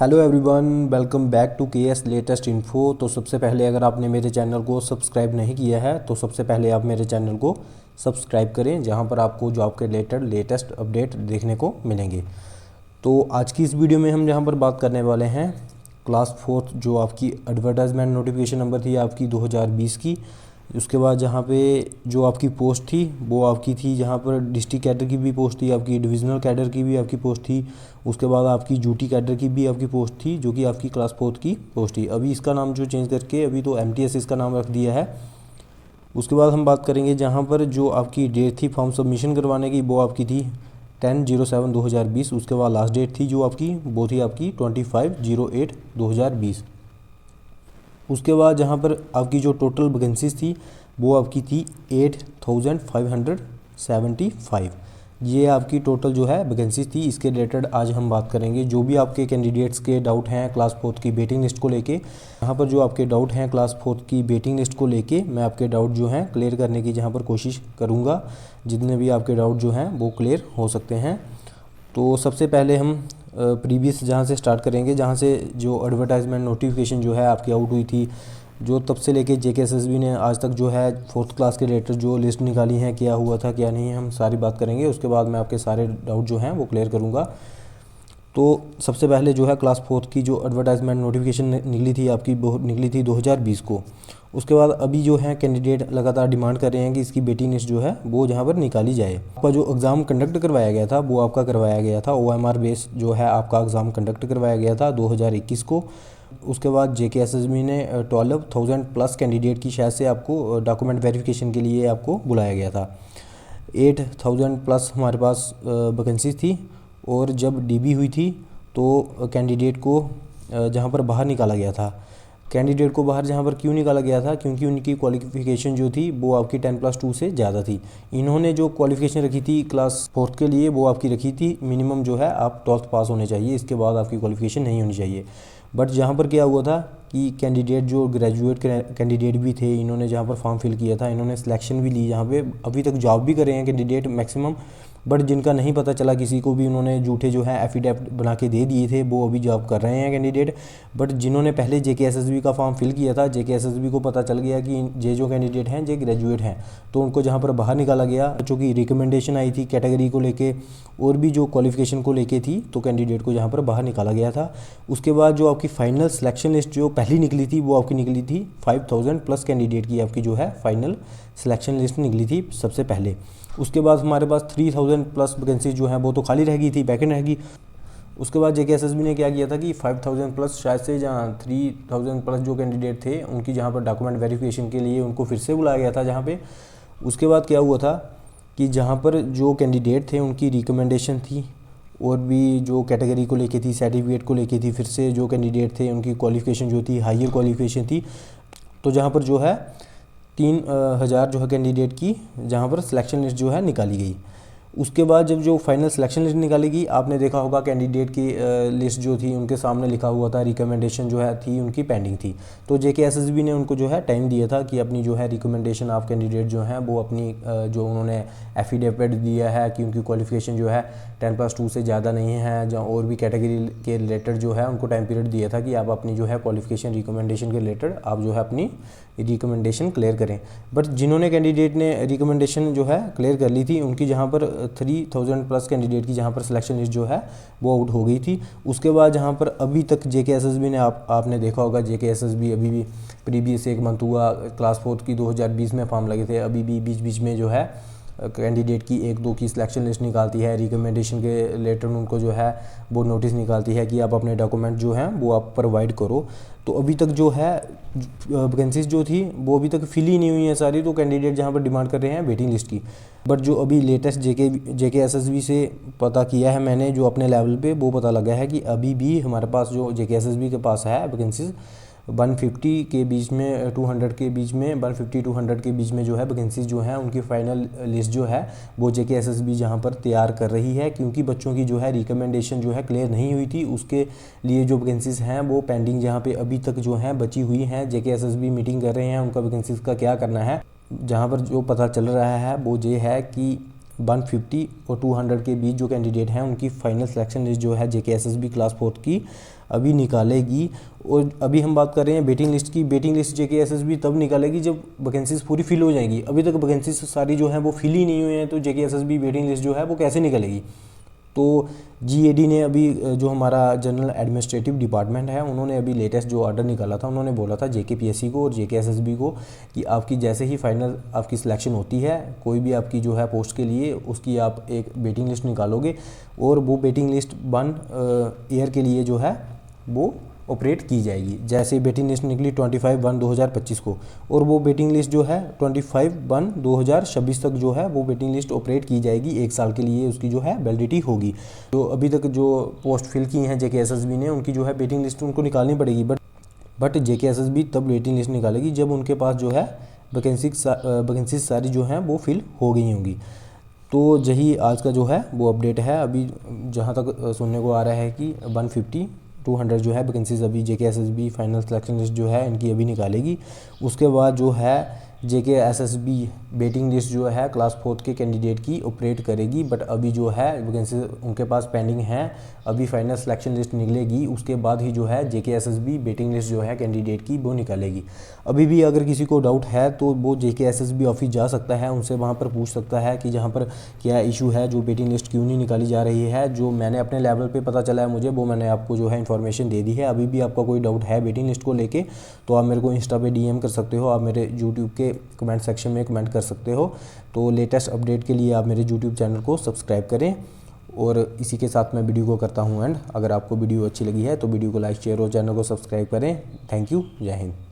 Hello everyone, welcome back to K S latest info. तो सबसे पहले अगर आपने मेरे चैनल को सब्सक्राइब नहीं किया है तो सबसे पहले आप मेरे चैनल को सब्सक्राइब करें, जहां पर आपको जॉब के रिलेटेड लेटेस्ट अपडेट देखने को मिलेंगे। तो आज की इस वीडियो में हम जहां पर बात करने वाले हैं क्लास फोर्थ जो आपकी एडवर्टाइजमेंट नोटिफिकेशन नंबर थी आपकी 2020 की। उसके बाद जहाँ पे जो आपकी पोस्ट थी वो आपकी थी, जहाँ पर डिस्ट्रिक्ट कैडर की भी पोस्ट थी आपकी, डिविजनल कैडर की भी आपकी पोस्ट थी। उसके बाद आपकी ड्यूटी कैडर की भी आपकी पोस्ट थी, जो कि आपकी क्लास फोर्थ की पोस्ट थी। अभी इसका नाम जो चेंज करके अभी तो MTS इसका नाम रख दिया है। उसके बाद हम बात करेंगे जहाँ पर जो आपकी डेट थी फॉर्म सबमिशन करवाने की, वो आपकी थी 10/07/2020। उसके बाद लास्ट डेट थी जो आपकी वो थी आपकी 25/08/2020। उसके बाद जहाँ पर आपकी जो टोटल वैकेंसीज थी वो आपकी थी 8575। ये आपकी टोटल जो है वैकेंसीज थी। इसके रिलेटेड आज हम बात करेंगे। जो भी आपके कैंडिडेट्स के डाउट हैं क्लास फोर्थ की वेटिंग लिस्ट को लेके, यहाँ पर जो आपके डाउट हैं क्लास फोर्थ की वेटिंग लिस्ट को लेके, मैं आपके डाउट जो हैं क्लियर करने की जहाँ पर कोशिश करूँगा। जितने भी आपके डाउट जो हैं वो क्लियर हो सकते हैं। तो सबसे पहले हम प्रीवियस जहाँ से स्टार्ट करेंगे, जहाँ से जो एडवर्टाइजमेंट नोटिफिकेशन जो है आपकी आउट हुई थी, जो तब से लेके JKSSB ने आज तक जो है फोर्थ क्लास के रिलेटेड जो लिस्ट निकाली है, क्या हुआ था क्या नहीं, हम सारी बात करेंगे। उसके बाद मैं आपके सारे डाउट जो हैं वो क्लियर करूँगा। तो सबसे पहले जो है क्लास फोर्थ की जो एडवर्टाइजमेंट नोटिफिकेशन निकली थी आपकी, वो निकली थी 2020 को। उसके बाद अभी जो है कैंडिडेट लगातार डिमांड कर रहे हैं कि इसकी वेटिंग लिस्ट जो है वो जहाँ पर निकाली जाए। आपका जो एग्ज़ाम कंडक्ट करवाया गया था वो आपका करवाया गया था OMR बेस जो है आपका एग्ज़ाम कंडक्ट करवाया गया था 2021 को। उसके बाद JKSSB ने 12,000 प्लस कैंडिडेट की शायद से आपको डॉक्यूमेंट वेरिफिकेशन के लिए आपको बुलाया गया था। 8,000 प्लस हमारे पास वैकेंसी थी। और जब DB हुई थी तो कैंडिडेट को जहाँ पर बाहर निकाला गया था, कैंडिडेट को बाहर जहाँ पर क्यों निकाला गया था, क्योंकि उनकी क्वालिफ़िकेशन जो थी वो आपकी 10+2 से ज़्यादा थी। इन्होंने जो क्वालिफ़िकेशन रखी थी क्लास फोर्थ के लिए वो आपकी रखी थी मिनिमम जो है आप 12th पास होने चाहिए, इसके बाद आपकी क्वालिफ़िकेशन नहीं होनी चाहिए। बट जहाँ पर क्या हुआ था कि कैंडिडेट जो ग्रेजुएट कैंडिडेट भी थे, इन्होंने जहाँ पर फॉर्म फिल किया था, इन्होंने सिलेक्शन भी ली, जहाँ पे अभी तक जॉब भी कर रहे हैं कैंडिडेट मैक्सिमम। बट जिनका नहीं पता चला किसी को भी, उन्होंने झूठे जो है एफिडेविट बना के दे दिए थे, वो अभी जॉब कर रहे हैं कैंडिडेट। बट जिन्होंने पहले JKSSB का फॉर्म फिल किया था, JKSSB को पता चल गया कि ये जो कैंडिडेट हैं ये ग्रेजुएट हैं, तो उनको जहाँ पर बाहर निकाला गया। बच्चों की रिकमेंडेशन आई थी कैटेगरी को लेके और भी जो क्वालिफिकेशन को लेके थी, तो कैंडिडेट को जहाँ पर बाहर निकाला गया था। उसके बाद जो आपकी फाइनल सिलेक्शन लिस्ट जो पहली निकली थी वो आपकी निकली थी 5,000 प्लस कैंडिडेट की, आपकी जो है फाइनल सिलेक्शन लिस्ट निकली थी सबसे पहले। उसके बाद हमारे पास 3,000 प्लस वैकेंसी जो है वो तो खाली रह गई थी, वैकेंट रह गई। उसके बाद JKSSB ने क्या किया था कि 5,000 प्लस शायद से, जहाँ 3,000 प्लस जो कैंडिडेट थे उनकी जहाँ पर डॉक्यूमेंट वेरिफिकेशन के लिए उनको फिर से बुलाया गया था जहाँ पे। उसके बाद क्या हुआ था कि जहाँ पर जो कैंडिडेट थे उनकी रिकमेंडेशन थी और भी जो कैटेगरी को लेके थी, सर्टिफिकेट को लेके थी, फिर से जो कैंडिडेट थे उनकी क्वालिफिकेशन जो थी हायर क्वालिफिकेशन थी। तो जहाँ पर जो है 3,000 जो है कैंडिडेट की जहाँ पर सिलेक्शन लिस्ट जो है निकाली गई। उसके बाद जब जो फाइनल सिलेक्शन लिस्ट निकाली गई, आपने देखा होगा कैंडिडेट की लिस्ट जो थी उनके सामने लिखा हुआ था रिकमेंडेशन जो है थी उनकी पेंडिंग थी। तो JKSSB ने उनको जो है टाइम दिया था कि अपनी जो है रिकमेंडेशन आप कैंडिडेट जो हैं वो अपनी जो उन्होंने एफिडेविट दिया है कि उनकी क्वालिफिकेशन जो है 10+2 से ज़्यादा नहीं है, जहाँ और भी कैटेगरी के रिलेटेड जो है उनको टाइम पीरियड दिया था कि आप अपनी जो है क्वालिफिकेशन रिकमेंडेशन के रिलेटेड आप जो है अपनी रिकमेंडेशन क्लियर करें। बट जिन्होंने कैंडिडेट ने रिकमेंडेशन जो है क्लियर कर ली थी, उनकी जहाँ पर 3,000 प्लस कैंडिडेट की जहाँ पर सिलेक्शन लिस्ट जो है वो आउट हो गई थी। उसके बाद जहाँ पर अभी तक JKSSB ने आपने देखा होगा JKSSB अभी भी प्रीवियस 1 मंथ हुआ क्लास फोर्थ की 2020 में फॉर्म लगे थे, अभी भी बीच बीच में जो है कैंडिडेट की 1-2 की सिलेक्शन लिस्ट निकालती है, रिकमेंडेशन के रिलेटेड उनको जो है वो नोटिस निकालती है कि आप अपने डॉक्यूमेंट जो हैं वो आप प्रोवाइड करो। तो अभी तक जो है वैकेंसीज जो थी वो अभी तक फिल ही नहीं हुई है सारी, तो कैंडिडेट जहाँ पर डिमांड कर रहे हैं वेटिंग लिस्ट की। बट जो अभी लेटेस्ट JKSSB से पता किया है मैंने जो अपने लेवल पे, वो पता लगा है कि अभी भी हमारे पास जो JKSSB के पास है वैकेंसीज 150 के बीच में 200 के बीच में 150-200 के बीच में जो है वैकेंसीज जो हैं उनकी फ़ाइनल लिस्ट जो है वो JKSSB जहाँ पर तैयार कर रही है, क्योंकि बच्चों की जो है रिकमेंडेशन जो है क्लियर नहीं हुई थी, उसके लिए जो वैकेंसीज हैं वो पेंडिंग जहाँ पे अभी तक जो हैं बची हुई हैं। JKSSB मीटिंग कर रहे हैं उनका वैकेंसीज का क्या करना है। जहाँ पर जो पता चल रहा है वो ये है कि 150 और 200 के बीच जो कैंडिडेट हैं उनकी फाइनल सिलेक्शन लिस्ट जो है जेकेएसएसबी क्लास 4 की अभी निकालेगी। और अभी हम बात कर रहे हैं वेटिंग लिस्ट की। वेटिंग लिस्ट जेकेएसएसबी तब निकालेगी जब वैकेंसीज पूरी फिल हो जाएंगी। अभी तक वैकेंसीज सारी जो हैं वो फिल ही नहीं हुई हैं, तो जेकेएसएसबी वेटिंग लिस्ट जो है वो कैसे निकलेगी। तो जीएडी ने अभी जो हमारा जनरल एडमिनिस्ट्रेटिव डिपार्टमेंट है उन्होंने अभी लेटेस्ट जो ऑर्डर निकाला था, उन्होंने बोला था जेकेपीएससी को और जेकेएसएसबी को कि आपकी जैसे ही फाइनल आपकी सिलेक्शन होती है कोई भी आपकी जो है पोस्ट के लिए, उसकी आप एक वेटिंग लिस्ट निकालोगे और वो वेटिंग लिस्ट 1 ईयर के लिए जो है वो ऑपरेट की जाएगी। जैसे वेटिंग लिस्ट निकली 25/1/2025 को, और वो वेटिंग लिस्ट जो है 25/1/2026 तक जो है वो वेटिंग लिस्ट ऑपरेट की जाएगी। 1 साल के लिए उसकी जो है वैलिडिटी होगी। तो अभी तक जो पोस्ट फिल की हैं जेकेएसएसबी ने, उनकी जो है वेटिंग लिस्ट उनको निकालनी पड़ेगी। बट जेकेएसएसबी तब वेटिंग लिस्ट निकालेगी जब उनके पास जो है वैकेंसी सारी जो हैं वो फिल हो गई होंगी। तो यही आज का जो है वो अपडेट है। अभी जहाँ तक सुनने को आ रहा है कि 150-200 जो है वैकेंसीज अभी जेकेएसएसबी फाइनल सिलेक्शन लिस्ट जो है इनकी अभी निकालेगी। उसके बाद जो है जेकेएसएसबी वेटिंग लिस्ट जो है क्लास 4 के कैंडिडेट की ऑपरेट करेगी। बट अभी जो है वैकेंसी उनके पास पेंडिंग है, अभी फाइनल सिलेक्शन लिस्ट निकलेगी उसके बाद ही जो है जेकेएसएसबी वेटिंग लिस्ट जो है कैंडिडेट की वो निकालेगी। अभी भी अगर किसी को डाउट है तो वो जेकेएसएसबी ऑफिस जा सकता है, उनसे वहाँ पर पूछ सकता है कि जहाँ पर क्या इशू है, जो वेटिंग लिस्ट क्यों नहीं निकाली जा रही है। जो मैंने अपने लेवल पे पता चला है मुझे, वो मैंने आपको जो है इन्फॉर्मेशन दे दी है। अभी भी आपका कोई डाउट है वेटिंग लिस्ट को लेके तो आप मेरे को इंस्टा पे डीएम कर सकते हो, आप मेरे यूट्यूब के कमेंट सेक्शन में कमेंट कर सकते हो। तो लेटेस्ट अपडेट के लिए आप मेरे यूट्यूब चैनल को सब्सक्राइब करें। और इसी के साथ मैं वीडियो को करता हूँ एंड। अगर आपको वीडियो अच्छी लगी है तो वीडियो को लाइक शेयर और चैनल को सब्सक्राइब करें। Thank you. जय हिंद।